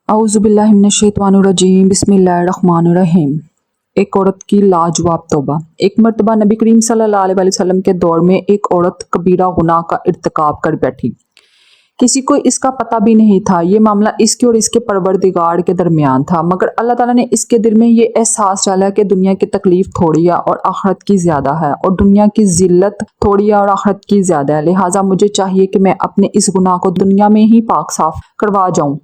औज़ुबिल्लाहि मिनश्शैतानिर्रजीम बिस्मिल्लाहिर्रहमानिर्रहीम। एक औरत की लाजवाब तौबा। एक मर्तबा नबी करीम सल्लल्लाहु अलैहि वसल्लम के दौर में एक औरत कबीरा गुनाह का इर्तिकाब कर बैठी। किसी को इसका पता भी नहीं था। ये मामला इसके और इसके परवरदिगार के दरमियान था, मगर अल्लाह ताला ने इसके दिल में ये एहसास डाला कि दुनिया की तकलीफ थोड़ी है और आखिरत की ज़्यादा है, और दुनिया की जिल्लत थोड़ी है और आखिरत की ज़्यादा है। लिहाजा मुझे चाहिए कि मैं अपने इस गुनाह को दुनिया में ही पाक साफ करवा जाऊँ।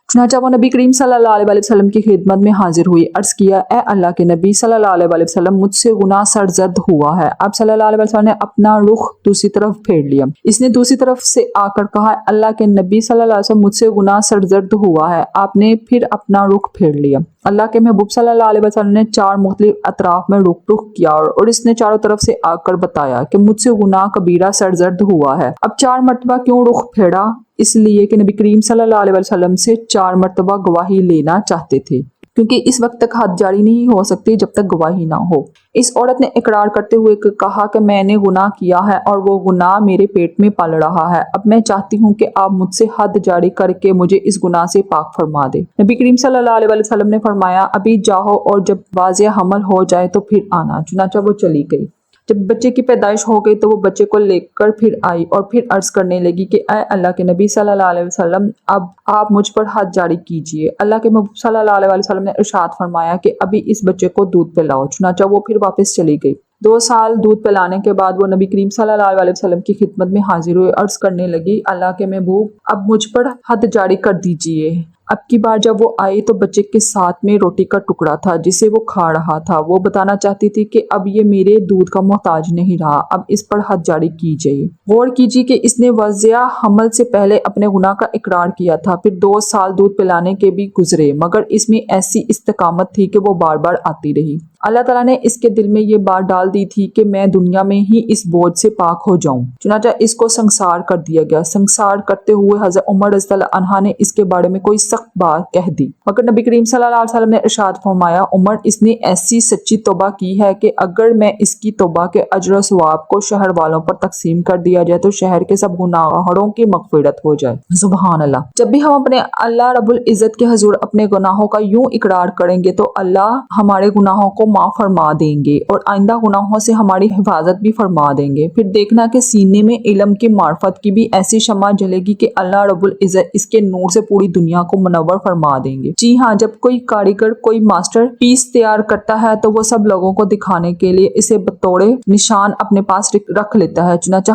चुनांचे वो नबी करीम सल्लल्लाहु अलैहि वसल्लम की खिदमत में हाजिर हुई। अर्ज़ किया, ए अल्लाह के नबी सल्लल्लाहु अलैहि वसल्लम, मुझसे गुनाह सरजद हुआ है। अब सल्लल्लाहु अलैहि वसल्लम ने अपना रुख दूसरी तरफ फेर लिया। इसने दूसरी तरफ से आकर कहा, अल्लाह के नबी सल्लल्लाहु अलैहि वसल्लम, मुझसे गुनाह सरजद हुआ है। आपने फिर अपना रुख फेर लिया। अल्लाह के महबूब सल्लल्लाहु अलैहि वसल्लम ने चार मुख्तलिफ अतराफ में रुख किया और इसने चारों तरफ से आकर बताया कि मुझसे गुनाह कबीरा सरजद हुआ है। अब चार मरतबा क्यों रुख फेरा? इसलिए कि नबी करीम सल्लल्लाहु अलैहि वसल्लम से चार मरतबा गवाही लेना चाहते थे, क्योंकि इस वक्त तक हद जारी नहीं हो सकती जब तक गवाही ना हो। इस औरत ने इकरार करते हुए कहा कि मैंने गुनाह किया है और वो गुनाह मेरे पेट में पल रहा है। अब मैं चाहती हूँ कि आप मुझसे हद जारी करके मुझे इस गुनाह से पाक फरमा दे। नबी करीम सल्लल्लाहु अलैहि वसल्लम ने फरमाया, अभी जाओ और जब वाज़े हमल हो जाए तो फिर आना। चुनांचे वो चली गई। जब बच्चे की पैदाइश हो गई तो वो बच्चे को लेकर फिर आई और फिर अर्ज करने लगी कि ऐ अल्लाह के नबी सल्लल्लाहु अलैहि वसल्लम, अब आप मुझ पर हद जारी कीजिए। अल्लाह के महबूब सल्लल्लाहु अलैहि वसल्लम ने इरशाद फरमाया कि अभी इस बच्चे को दूध पिलाओ। चुनांचे वो फिर वापस चली गई। 2 साल दूध पिलाने के बाद वो नबी करीम सल्लल्लाहु अलैहि वसल्लम की खिदमत में हाजिर हुए। अर्ज करने लगी, अल्लाह के महबूब, अब मुझ पर हद जारी कर दीजिए। अब की बार जब वो आई तो बच्चे के साथ में रोटी का टुकड़ा था जिसे वो खा रहा था। वो बताना चाहती थी कि अब ये मेरे दूध का मोहताज नहीं रहा, अब इस पर हद जारी कीजिए। गौर कीजिए कि इसने वज़्या हमल से पहले अपने गुनाह का इकरार किया था, फिर 2 साल दूध पिलाने के भी गुजरे, मगर इसमें ऐसी इस्तिकामत थी कि वो बार बार आती रही। अल्लाह ताला ने इसके दिल में ये बात डाल दी थी कि मैं दुनिया में ही इस बोझ से पाक हो जाऊं। चुनांचे इसको संसार कर दिया गया। संसार करते हुए हज़रत उमर रज़ियल्लाहु अन्हा ने इसके बारे में कोई सख्त बात कह दी, मगर नबी करीम सल्लल्लाहु अलैहि वसल्लम ने इरशाद फरमाया, उमर, इसने ऐसी सच्ची तौबा की है कि अगर मैं इसकी तौबा के अजर व सवाब को शहर वालों पर तकसीम कर दिया जाए तो शहर के सब गुनाहगारों की मग़फ़िरत हो जाए। सुभान अल्लाह। जब भी हम अपने अल्लाह रब्बुल इज़्ज़त के हुज़ूर अपने गुनाहों का यूं इकरार करेंगे तो अल्लाह हमारे गुनाहों को माफ फरमा देंगे और आइंदा गुनाहों से हमारी हिफाजत भी फरमा देंगे। फिर देखना कि सीने में इल्म की मार्फत की भी ऐसी शम्मा जलेगी कि अल्लाह रब्बुल इज़्ज़त इसके नूर से पूरी दुनिया को मुनव्वर फरमा देंगे। जी हाँ, जब कोई कारीगर कोई मास्टर पीस तैयार करता है तो वो सब लोगों को दिखाने के लिए इसे बतौरे निशान अपने पास रख लेता है। चुनांचे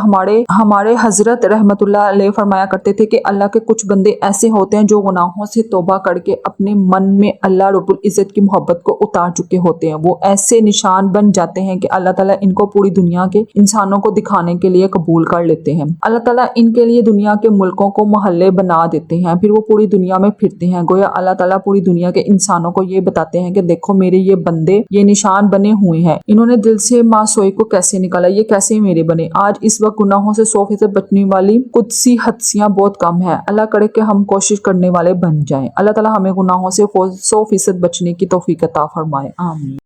हमारे हजरत रहमतुल्लाह अलैह फरमाया करते थे कि अल्लाह के कुछ बंदे ऐसे होते हैं जो गुनाहों से तौबा करके अपने मन में अल्लाह रब्बुल इज़्ज़त की मोहब्बत को उतार चुके होते हैं। वो ऐसे निशान बन जाते हैं कि अल्लाह ताला इनको पूरी दुनिया के इंसानों को दिखाने के लिए कबूल कर लेते हैं। अल्लाह ताला इनके लिए दुनिया के मुल्कों को मोहल्ले बना देते हैं, फिर वो पूरी दुनिया में फिरते हैं। गोया अल्लाह ताला पूरी दुनिया के इंसानों को ये बताते हैं कि देखो मेरे ये बंदे ये निशान बने हुए हैं, इन्होंने दिल से मासूई को कैसे निकाला, ये कैसे मेरे बने। आज इस वक्त गुनाहों से 100% बचने वाली कुदसी हदसियां बहुत कम है। अल्लाह करे कि हम कोशिश करने वाले बन जाएं। अल्लाह ताला हमें गुनाहों से 100% बचने की तौफीक अता फरमाए। आमीन।